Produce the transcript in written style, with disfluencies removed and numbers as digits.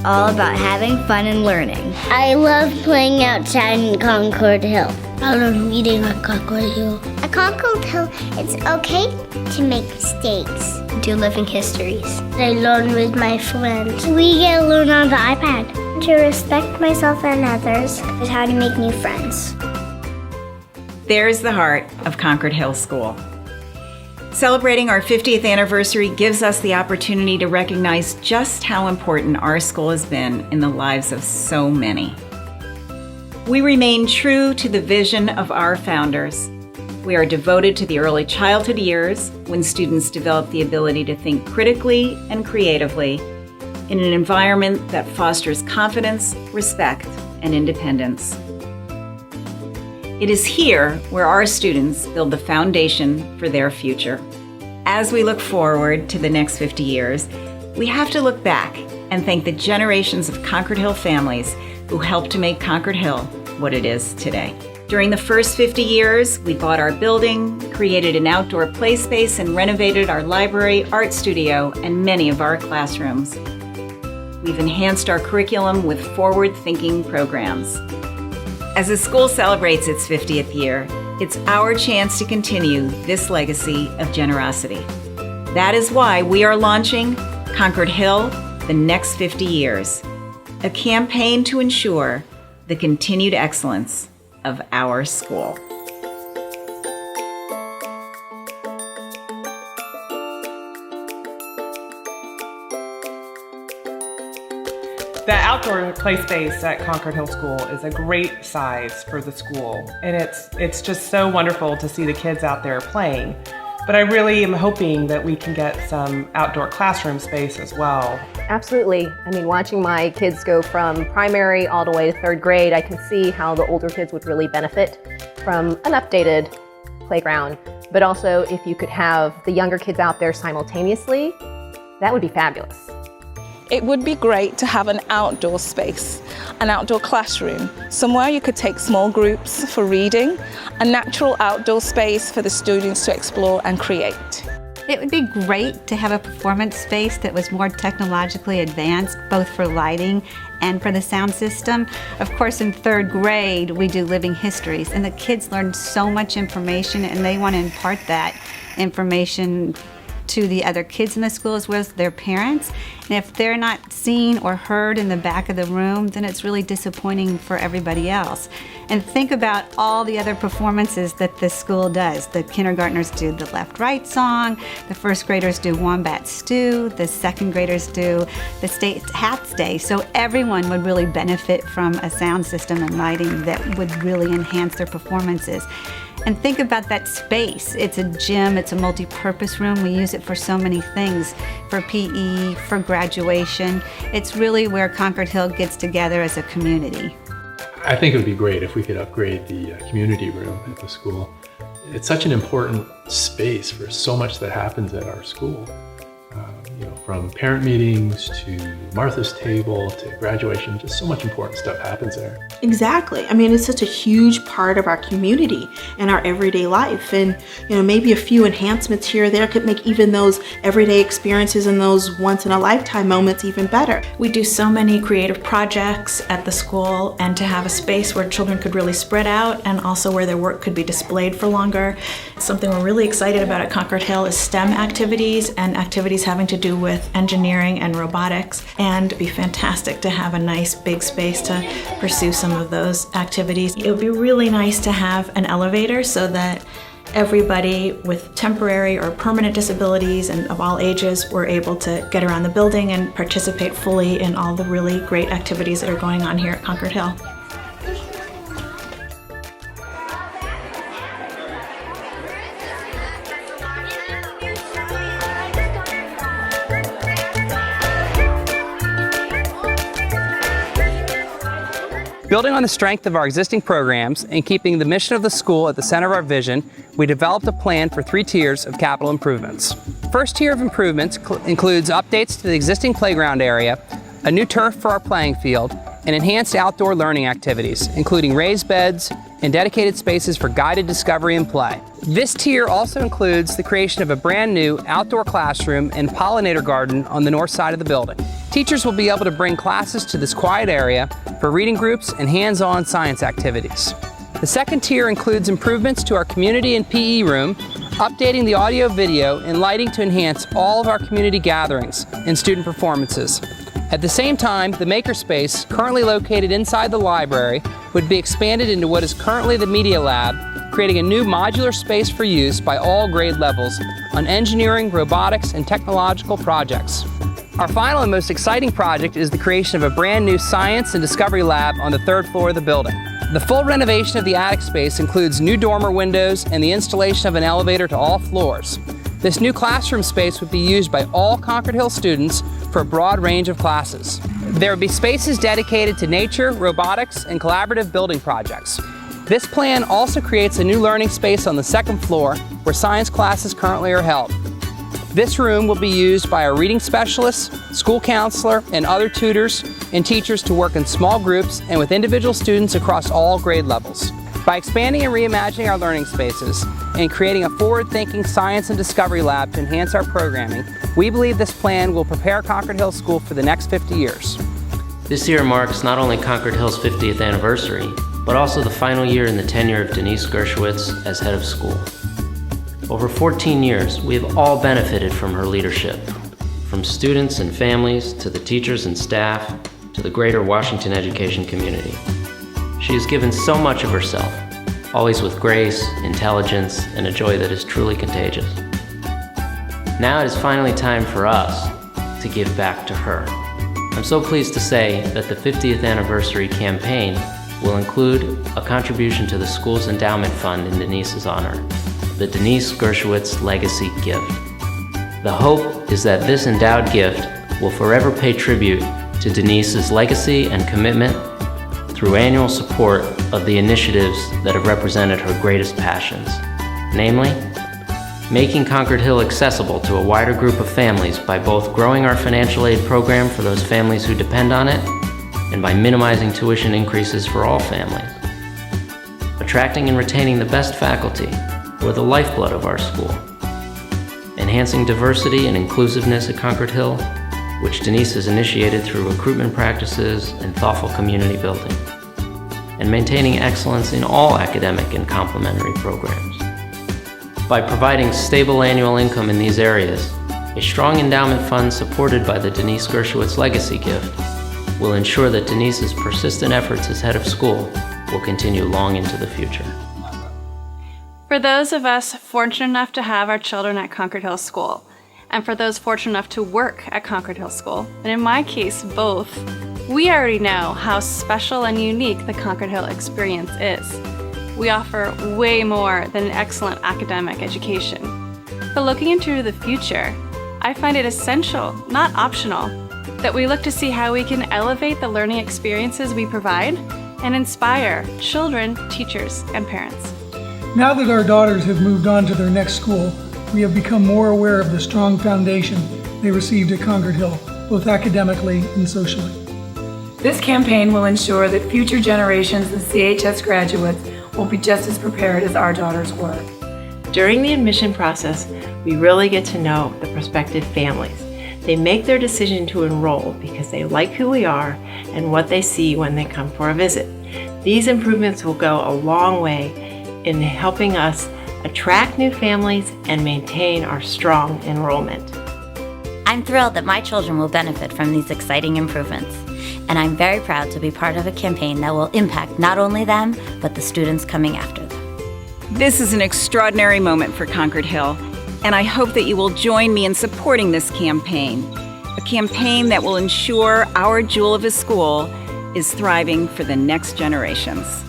all about having fun and learning. I love playing outside in Concord Hill. I love reading on Concord Hill. At Concord Hill, it's okay to make mistakes. Do living histories. I learn with my friends. We get to learn on the iPad. To respect myself and others is how to make new friends. There's the heart of Concord Hill School. Celebrating our 50th anniversary gives us the opportunity to recognize just how important our school has been in the lives of so many. We remain true to the vision of our founders. We are devoted to the early childhood years when students develop the ability to think critically and creatively in an environment that fosters confidence, respect, and independence. It is here where our students build the foundation for their future. As we look forward to the next 50 years, we have to look back and thank the generations of Concord Hill families who helped to make Concord Hill what it is today. During the first 50 years, we bought our building, created an outdoor play space, and renovated our library, art studio, and many of our classrooms. We've enhanced our curriculum with forward-thinking programs. As the school celebrates its 50th year, it's our chance to continue this legacy of generosity. That is why we are launching Concord Hill, the next 50 years, a campaign to ensure the continued excellence of our school. The outdoor play space at Concord Hill School is a great size for the school, and it's just so wonderful to see the kids out there playing. But I really am hoping that we can get some outdoor classroom space as well. Absolutely. I mean, watching my kids go from primary all the way to third grade, I can see how the older kids would really benefit from an updated playground. But also, if you could have the younger kids out there simultaneously, that would be fabulous. It would be great to have an outdoor space, an outdoor classroom, somewhere you could take small groups for reading, a natural outdoor space for the students to explore and create. It would be great to have a performance space that was more technologically advanced, both for lighting and for the sound system. Of course, in third grade, we do living histories, and the kids learn so much information, and they want to impart that information to the other kids in the school as well as their parents. And if they're not seen or heard in the back of the room, then it's really disappointing for everybody else. And think about all the other performances that this school does. The kindergartners do the left-right song, the first graders do Wombat Stew, the second graders do the State Hats Day. So everyone would really benefit from a sound system and lighting that would really enhance their performances. And think about that space. It's a gym, it's a multi-purpose room. We use it for so many things, for PE, for graduation. It's really where Concord Hill gets together as a community. I think it would be great if we could upgrade the community room at the school. It's such an important space for so much that happens at our school. From parent meetings to Martha's Table to graduation, just so much important stuff happens there. Exactly. I mean, it's such a huge part of our community and our everyday life. And, maybe a few enhancements here or there could make even those everyday experiences and those once-in-a-lifetime moments even better. We do so many creative projects at the school, and to have a space where children could really spread out and also where their work could be displayed for longer. Something we're really excited about at Concord Hill is STEM activities and activities having to do with engineering and robotics, and it'd be fantastic to have a nice big space to pursue some of those activities. It would be really nice to have an elevator so that everybody with temporary or permanent disabilities and of all ages were able to get around the building and participate fully in all the really great activities that are going on here at Concord Hill. Building on the strength of our existing programs and keeping the mission of the school at the center of our vision, we developed a plan for 3 tiers of capital improvements. First tier of improvements includes updates to the existing playground area, a new turf for our playing field, and enhanced outdoor learning activities, including raised beds and dedicated spaces for guided discovery and play. This tier also includes the creation of a brand new outdoor classroom and pollinator garden on the north side of the building. Teachers will be able to bring classes to this quiet area for reading groups and hands-on science activities. The second tier includes improvements to our community and PE room, updating the audio-video and lighting to enhance all of our community gatherings and student performances. At the same time, the makerspace, currently located inside the library, would be expanded into what is currently the Media Lab, creating a new modular space for use by all grade levels on engineering, robotics, and technological projects. Our final and most exciting project is the creation of a brand new science and discovery lab on the third floor of the building. The full renovation of the attic space includes new dormer windows and the installation of an elevator to all floors. This new classroom space would be used by all Concord Hill students for a broad range of classes. There would be spaces dedicated to nature, robotics, and collaborative building projects. This plan also creates a new learning space on the second floor where science classes currently are held. This room will be used by our reading specialists, school counselor, and other tutors and teachers to work in small groups and with individual students across all grade levels. By expanding and reimagining our learning spaces and creating a forward-thinking science and discovery lab to enhance our programming, we believe this plan will prepare Concord Hill School for the next 50 years. This year marks not only Concord Hill's 50th anniversary, but also the final year in the tenure of Denise Gershowitz as head of school. Over 14 years, we have all benefited from her leadership, from students and families to the teachers and staff to the greater Washington education community. She has given so much of herself, always with grace, intelligence, and a joy that is truly contagious. Now it is finally time for us to give back to her. I'm so pleased to say that the 50th anniversary campaign will include a contribution to the school's endowment fund in Denise's honor, the Denise Gershowitz Legacy Gift. The hope is that this endowed gift will forever pay tribute to Denise's legacy and commitment through annual support of the initiatives that have represented her greatest passions, namely, making Concord Hill accessible to a wider group of families by both growing our financial aid program for those families who depend on it and by minimizing tuition increases for all families, attracting and retaining the best faculty who are the lifeblood of our school, enhancing diversity and inclusiveness at Concord Hill, which Denise has initiated through recruitment practices and thoughtful community building, and maintaining excellence in all academic and complementary programs. By providing stable annual income in these areas, a strong endowment fund supported by the Denise Gershowitz Legacy Gift will ensure that Denise's persistent efforts as head of school will continue long into the future. For those of us fortunate enough to have our children at Concord Hill School, and for those fortunate enough to work at Concord Hill School, and in my case, both, we already know how special and unique the Concord Hill experience is. We offer way more than an excellent academic education. But looking into the future, I find it essential, not optional, that we look to see how we can elevate the learning experiences we provide and inspire children, teachers, and parents. Now that our daughters have moved on to their next school, we have become more aware of the strong foundation they received at Concord Hill, both academically and socially. This campaign will ensure that future generations of CHS graduates will be just as prepared as our daughters were. During the admission process, we really get to know the prospective families. They make their decision to enroll because they like who we are and what they see when they come for a visit. These improvements will go a long way in helping us attract new families and maintain our strong enrollment. I'm thrilled that my children will benefit from these exciting improvements, and I'm very proud to be part of a campaign that will impact not only them, but the students coming after them. This is an extraordinary moment for Concord Hill, and I hope that you will join me in supporting this campaign, a campaign that will ensure our jewel of a school is thriving for the next generations.